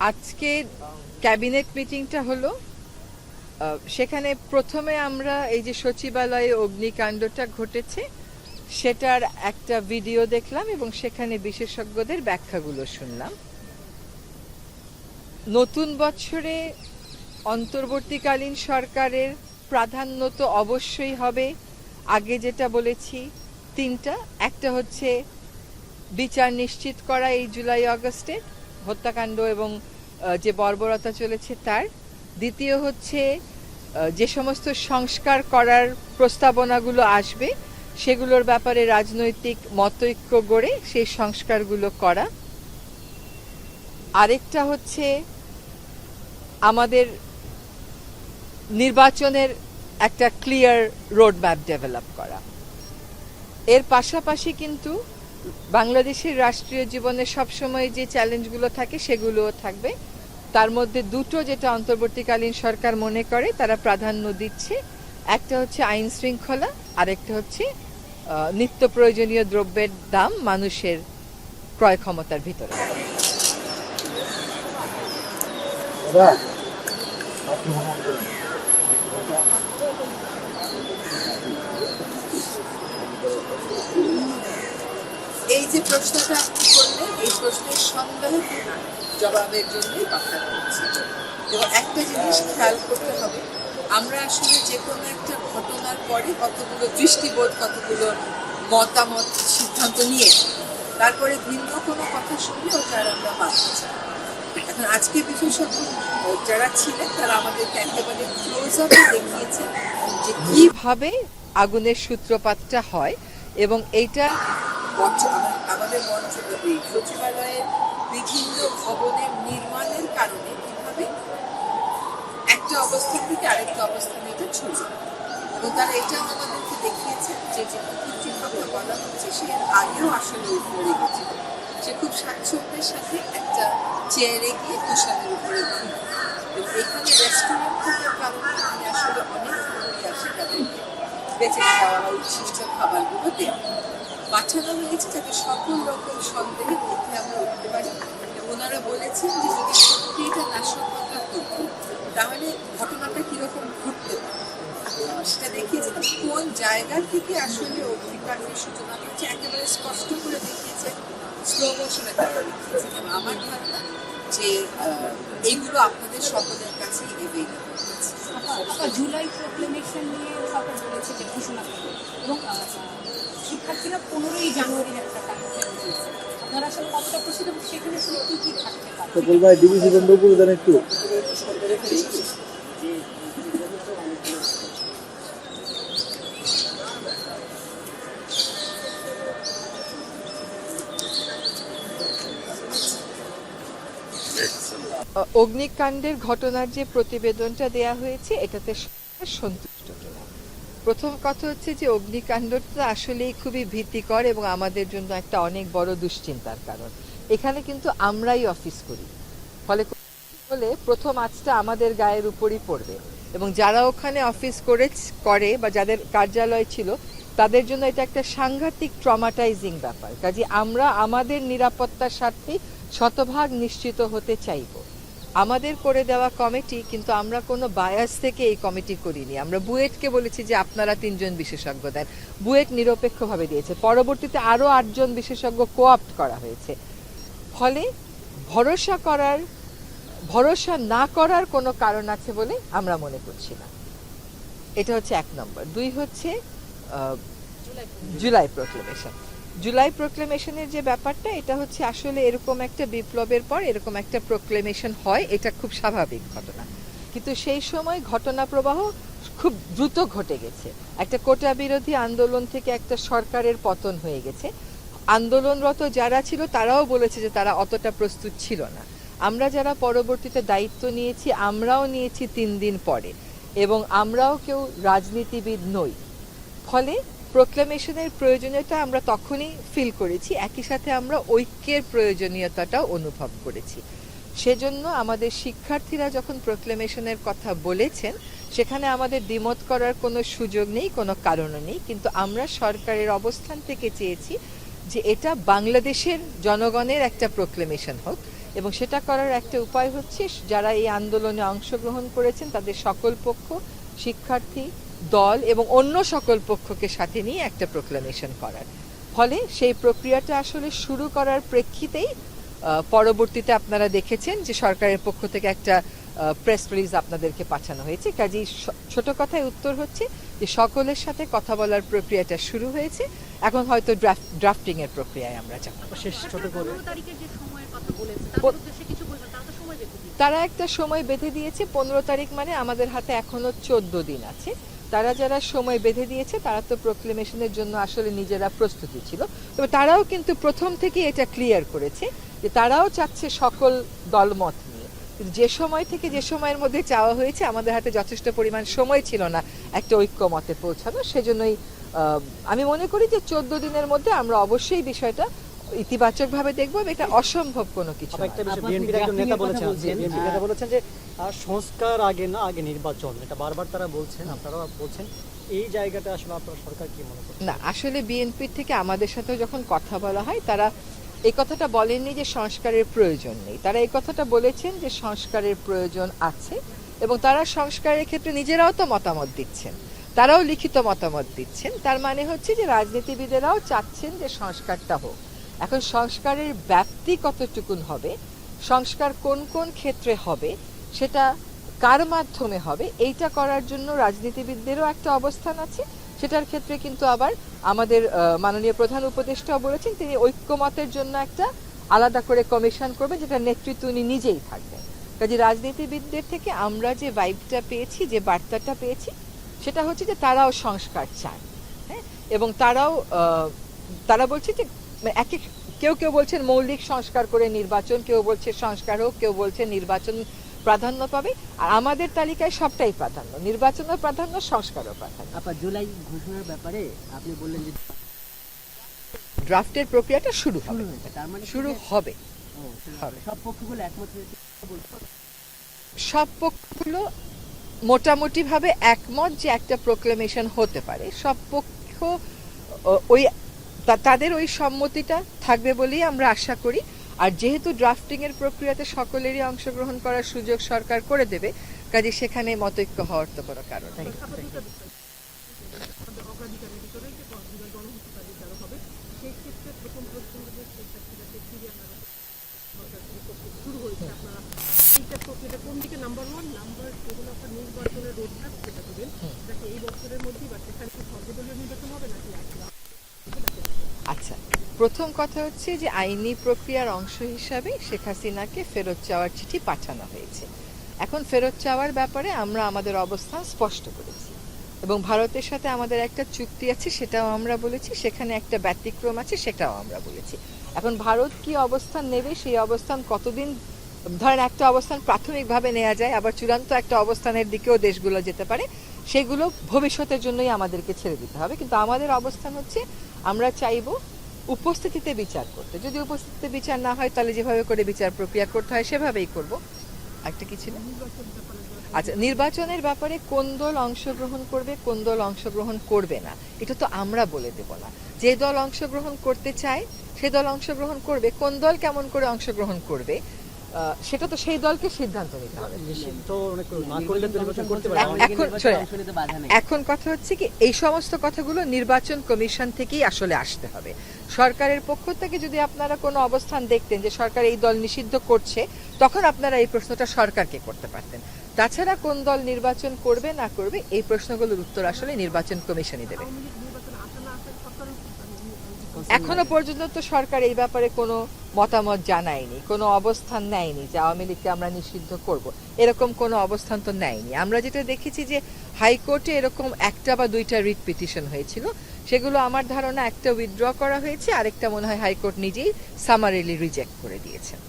আজকে ক্যাবিনেট মিটিংটা হলো। সেখানে প্রথমে আমরা এই যে সচিবালয়ে অগ্নিকাণ্ডটা ঘটেছে সেটার একটা ভিডিও দেখলাম এবং সেখানে বিশেষজ্ঞদের ব্যাখ্যাগুলো শুনলাম। নতুন বছরে অন্তর্বর্তীকালীন সরকারের প্রাধান্য তো অবশ্যই হবে। আগে যেটা বলেছি তিনটা, একটা হচ্ছে বিচার নিশ্চিত করা এই জুলাই আগস্টে হত্যাকাণ্ড এবং যে বর্বরতা চলেছে তার। দ্বিতীয় হচ্ছে যে সমস্ত সংস্কার করার প্রস্তাবনাগুলো আসবে সেগুলোর ব্যাপারে রাজনৈতিক মতৈক্য গড়ে সেই সংস্কারগুলো করা। আরেকটা হচ্ছে আমাদের নির্বাচনের একটা ক্লিয়ার রোডম্যাপ ডেভেলপ করা। এর পাশাপাশি কিন্তু বাংলাদেশের রাষ্ট্রীয় জীবনে সবসময় যে চ্যালেঞ্জগুলো থাকে সেগুলোও থাকবে। তার মধ্যে দুটো যেটা অন্তর্বর্তীকালীন সরকার মনে করে তারা প্রাধান্য দিচ্ছে, একটা হচ্ছে আইন শৃঙ্খলা, আরেকটা হচ্ছে নিত্য প্রয়োজনীয় দ্রব্যের দাম মানুষের ক্রয় ক্ষমতার ভিতরে। এই যে প্রশ্নটা আপনি করলেন, এই প্রশ্নের সন্দেহ জবাবের জন্যই পাঠানো হচ্ছে। এবং একটা জিনিস খেয়াল করতে হবে, আমরা আসলে যে কোনো একটা ঘটনার পরে কতগুলো দৃষ্টিবোধ, কতগুলো মতামত, সিদ্ধান্ত নিয়ে তারপরে ভিন্ন কোনো কথা শুনলে ওটা আর আমরা মানতে চাই। এখন আজকে বিশেষজ্ঞ যারা ছিলেন তারা আমাদেরকে একেবারে ক্লোজ আপে দেখিয়েছেন যে কিভাবে আগুনের সূত্রপাতটা হয় এবং এইটা আমাদের সচিবালয়ের বিভিন্ন ভবনের নির্মাণের কারণে কিভাবে একটা অবস্থান থেকে আরেকটা অবস্থানে এটা ছড়িয়ে যায়। এবং তারা এটাও আমাদেরকে দেখিয়েছে যে যে কুকুরটির কথা বলা হচ্ছে সে আগেও আসলে উপরে গেছে, সে খুব স্বাচ্ছন্দ্যের সাথে একটা চেয়ারে গিয়ে তুষারের উপরে ঘুরে। এবং এখানে রেস্টুরেন্ট থাকার কারণে এখানে আসলে অনেক কুকুরই আসে তাদেরকে বেঁচে খাওয়া বা উচ্ছিষ্ট খাবারগুলো দেওয়া পাঠানো হয়েছে যাতে সকল রকম সন্দেহের মধ্যে আমরা উঠতে পারি। ওনারা বলেছেন যে যদি সত্যিটা নাশকতা হতো তাহলে ঘটনাটা কিরকম ঘটতে পারে সেটা দেখিয়েছে। কোন জায়গা থেকে আসলে অগ্নিকাণ্ডের সূচনা হচ্ছে একেবারে স্পষ্ট করে দেখিয়েছে, স্লো মোশনে তারা দেখিয়েছে। এবং আমার ধারণা যে এইগুলো আপনাদের সকলের কাছেই এভেইলেবল হয়েছে। জুলাই প্রোক্লেমেশন নিয়ে সরকার বলেছে যে ঘোষণা করবে এবং শিক্ষার্থীরা 15ই জানুয়ারির একটা কার্যক্রম দিয়েছে। আপনারা আসলে কতটা প্রস্তুত সেখানে আসলে কি কি থাকতে পারে? সকল ভাই ডিভিশন উপরে দেন একটু। অগ্নিকাণ্ডের ঘটনার যে প্রতিবেদনটা দেয়া হয়েছে এটাতে সন্তুষ্ট কিনা। প্রথম কথা হচ্ছে যে অগ্নিকাণ্ডটা আসলেই খুবই ভীতিকর এবং আমাদের জন্য একটা অনেক বড় দুশ্চিন্তার কারণ। এখানে কিন্তু আমরাই অফিস করি, ফলে প্রথম আঁচটা আমাদের গায়ের উপরই পড়বে এবং যারা ওখানে অফিস করে বা যাদের কার্যালয় ছিল তাদের জন্য এটা একটা সাংঘাতিক ট্রমাটাইজিং ব্যাপার। কাজে আমরা আমাদের নিরাপত্তার স্বার্থে শতভাগ নিশ্চিত হতে চাইব। আমাদের করে দেওয়া কমিটি, কিন্তু আমরা কোনো বায়াস থেকে এই কমিটি করিনি। আমরা বুয়েটকে বলেছি যে আপনারা 3 জন বিশেষজ্ঞ দেন, বুয়েট নিরপেক্ষভাবে দিয়েছে। পরবর্তীতে আরও 8 জন বিশেষজ্ঞ কোঅপ্ট করা হয়েছে। ফলে ভরসা না করার কোনো কারণ আছে বলে আমরা মনে করছি না। এটা হচ্ছে 1 নম্বর। 2 হচ্ছে জুলাই প্রোক্লেমেশন। জুলাই প্রোক্লেমেশনের যে ব্যাপারটা, এটা হচ্ছে আসলে এরকম একটা বিপ্লবের পর এরকম একটা প্রোক্লেমেশন হয়, এটা খুব স্বাভাবিক ঘটনা। কিন্তু সেই সময় ঘটনা প্রবাহ খুব দ্রুত ঘটে গেছে। একটা কোটা বিরোধী আন্দোলন থেকে একটা সরকারের পতন হয়ে গেছে। আন্দোলনরত যারা ছিল তারাও বলেছে যে তারা অতটা প্রস্তুত ছিল না। আমরা যারা পরবর্তীতে দায়িত্ব নিয়েছি আমরাও নিয়েছি 3 দিন পরে এবং আমরাও কেউ রাজনীতিবিদ নই। ফলে প্রোক্লেমেশনের প্রয়োজনীয়তা আমরা তখনই ফিল করেছি, একই সাথে আমরা ঐক্যের প্রয়োজনীয়তাটাও অনুভব করেছি। সেজন্য আমাদের শিক্ষার্থীরা যখন প্রোক্লেমেশনের কথা বলেছেন সেখানে আমাদের দ্বিমত করার কোনো সুযোগ নেই, কোনো কারণও নেই। কিন্তু আমরা সরকারের অবস্থান থেকে চেয়েছি যে এটা বাংলাদেশের জনগণের একটা প্রোক্লেমেশন হোক এবং সেটা করার একটা উপায় হচ্ছে যারা এই আন্দোলনে অংশগ্রহণ করেছেন তাদের সকল পক্ষ, শিক্ষার্থী, দল এবং অন্য সকল পক্ষকে সাথে নিয়ে একটা প্রোক্লামেশন করার। ফলে সেই প্রক্রিয়াটা আসলে শুরু করার প্রেক্ষিতেই পরবর্তীতে আপনারা দেখেছেন যে সরকারের পক্ষ থেকে একটা প্রেস রিলিজ আপনাদেরকে পাঠানো হয়েছে। কাজেই ছোট কথায় উত্তর হচ্ছে যে সকলের সাথে কথা বলার প্রক্রিয়াটা শুরু হয়েছে, এখন হয়তো ড্রাফটিং এর প্রক্রিয়ায় আমরা যাব। শেষ ছোট করে 15 তারিখের যে সময়ের কথা বলেছে তার উদ্দেশ্যে কিছু বলবেন? তারা তো সময় বেঁধে দিয়েছে। তারা একটা সময় বেঁধে দিয়েছে 15 তারিখ, মানে আমাদের হাতে এখনো 14 দিন আছে। তারা যারা সময় বেঁধে দিয়েছে তারা তো প্রোক্লেমেশনের জন্য আসলে নিজেরা প্রস্তুতি ছিল, তবে তারাও কিন্তু প্রথম থেকে এটা ক্লিয়ার করেছে যে তারাও চাচ্ছে সকল দলমত নিয়ে। কিন্তু যে সময় থেকে যে সময়ের মধ্যে চাওয়া হয়েছে আমাদের হাতে যথেষ্ট পরিমাণ সময় ছিল না একটা ঐক্যমতে পৌঁছানো, সেজন্যই আমি মনে করি যে 14 দিনের মধ্যে আমরা অবশ্যই বিষয়টা ইতিবাচকভাবে দেখব। এটা অসম্ভব কোনো কিছু আবার নয়। একটা বিষয় আপনি বিএনপির একজন drafting নেতা এর কথা বলেছেন, বলছেন, বিএনপির নেতা বলেছেন যে সংস্কার আগে না, আগে নির্বাচন, এটা বারবার তারা বলছেন, আপনারাও বলছেন। এই জায়গাটা আসলে আপনার সরকার কি মনে করছে? না, আসলে বিএনপির থেকে আমাদের সাথেও যখন কথা বলা হয় তারা এই কথাটা বলেননি যে সংস্কারের প্রয়োজন নেই। তারা এই কথাটা বলেছেন যে সংস্কারের প্রয়োজন আছে, এবং তারা সংস্কারের ক্ষেত্রে নিজেরাও তো মতামত দিচ্ছেন, তারাও লিখিত মতামত দিচ্ছেন। তার মানে হচ্ছে যে রাজনীতিবিদেরাও চাচ্ছেন যে সংস্কারটা হোক। এখন সংস্কারের ব্যাপ্তি কতটুকুন হবে, সংস্কার কোন কোন ক্ষেত্রে হবে, সেটা কার মাধ্যমে হবে, এইটা করার জন্য রাজনীতিবিদদেরও একটা অবস্থান আছে। সেটার ক্ষেত্রে কিন্তু আবার আমাদের মাননীয় প্রধান উপদেষ্টাও বলেছেন তিনি ঐক্যমতের জন্য একটা আলাদা করে কমিশন করবে, যেটা নেতৃত্ব উনি নিজেই থাকবেন। কাজে রাজনীতিবিদদের থেকে আমরা যে ভাইবটা পেয়েছি, যে বার্তাটা পেয়েছি, সেটা হচ্ছে যে তারাও সংস্কার চান। হ্যাঁ, এবং তারা বলছে যে এক এক কেউ কেউ বলছেন মৌলিক সংস্কার করে নির্বাচন, কেউ বলছে সংস্কার হোক, কেউ বলছে নির্বাচন প্রাধান্য পাবে। আর আমাদের তালিকায় সবটাই প্রাধান্য, নির্বাচনও প্রাধান্য, সংস্কারও প্রাধান্য। আপা জুলাই ঘোষণার ব্যাপারে আপনি বললেন যে ড্রাফটের প্রক্রিয়াটা শুরু হবে, হয়েছে, তার মানে শুরু হবে। হবে সব পক্ষগুলো একমত হয়েছে বলতে সব পক্ষগুলো মোটামুটিভাবে একমত যে একটা প্রোক্লেমেশন হতে পারে। সব পক্ষ ওই তাদের ওই সম্মতিটা থাকবে বলেই আমরা আশা করি। আর যেহেতু ড্রাফটিং এর প্রক্রিয়াতে সকলেরই অংশগ্রহণ করার সুযোগ সরকার করে দেবে, কাজে সেখানে মতৈক্য হওয়ার তো কোনো কারণ নেই। আচ্ছা, প্রথম কথা হচ্ছে যে আইনি প্রক্রিয়ার অংশ হিসাবে শেখ হাসিনাকে ফেরত চাওয়ার চিঠি পাঠানো হয়েছে। এখন ফেরত চাওয়ার ব্যাপারে আমরা আমাদের অবস্থান স্পষ্ট করেছি, এবং ভারতের সাথে আমাদের একটা চুক্তি আছে সেটাও আমরা বলেছি, সেখানে একটা ব্যতিক্রম আছে সেটাও আমরা বলেছি। এখন ভারত কি অবস্থান নেবে, সেই অবস্থান কতদিন, ধরেন একটা অবস্থান প্রাথমিকভাবে নেওয়া যায়, আবার চূড়ান্ত একটা অবস্থানের দিকেও দেশগুলো যেতে পারে, সেগুলো ভবিষ্যতের জন্যই আমাদেরকে ছেড়ে দিতে হবে। কিন্তু আমাদের অবস্থান হচ্ছে আমরা চাইবো উপস্থিতিতে বিচার করতে। যদি উপস্থিতিতে বিচার না হয় তাহলে যেভাবে করে বিচার প্রক্রিয়া করতে হয় সেভাবেই করব। একটা কি ছিল? আচ্ছা, নির্বাচনের ব্যাপারে কোন দল অংশগ্রহণ করবে, কোন দল অংশগ্রহণ করবে না, এটা তো আমরা বলে দেব না। যে দল অংশগ্রহণ করতে চায় সে দল অংশগ্রহণ করবে, কোন দল কেমন করে অংশগ্রহণ করবে সেটা তো সেই দলকে সিদ্ধান্ত নিতে হবে। নিষিদ্ধ না করলে তো নির্বাচন করতে পারে। এখন কথা হচ্ছে কি, এই সমস্ত কথাগুলো নির্বাচন কমিশন থেকেই আসলে আসতে হবে। সরকারের পক্ষ থেকে যদি আপনারা কোনো অবস্থান দেখতেন যে সরকার এই দল নিষিদ্ধ করছে, তখন আপনারা এই প্রশ্নটা সরকারকে করতে পারতেন। তাছাড়া কোন দল নির্বাচন করবে না করবে এই প্রশ্নগুলোর উত্তর আসলে নির্বাচন কমিশনই দেবে। এখনো পর্যন্ত তো সরকার এই ব্যাপারে কোনো মতামত জানায়নি, কোনো অবস্থান নেয়নি যে আওয়ামী লীগকে আমরা নিষিদ্ধ করব, এরকম কোনো অবস্থান তো নেয়নি। আমরা যেটা দেখেছি যে হাইকোর্টে এরকম একটা বা দুইটা রিট পিটিশন হয়েছিল, সেগুলো আমার ধারণা একটা উইথড্র করা হয়েছে, আরেকটা মনে হয় হাইকোর্ট নিজেই সামারিলি রিজেক্ট করে দিয়েছেন।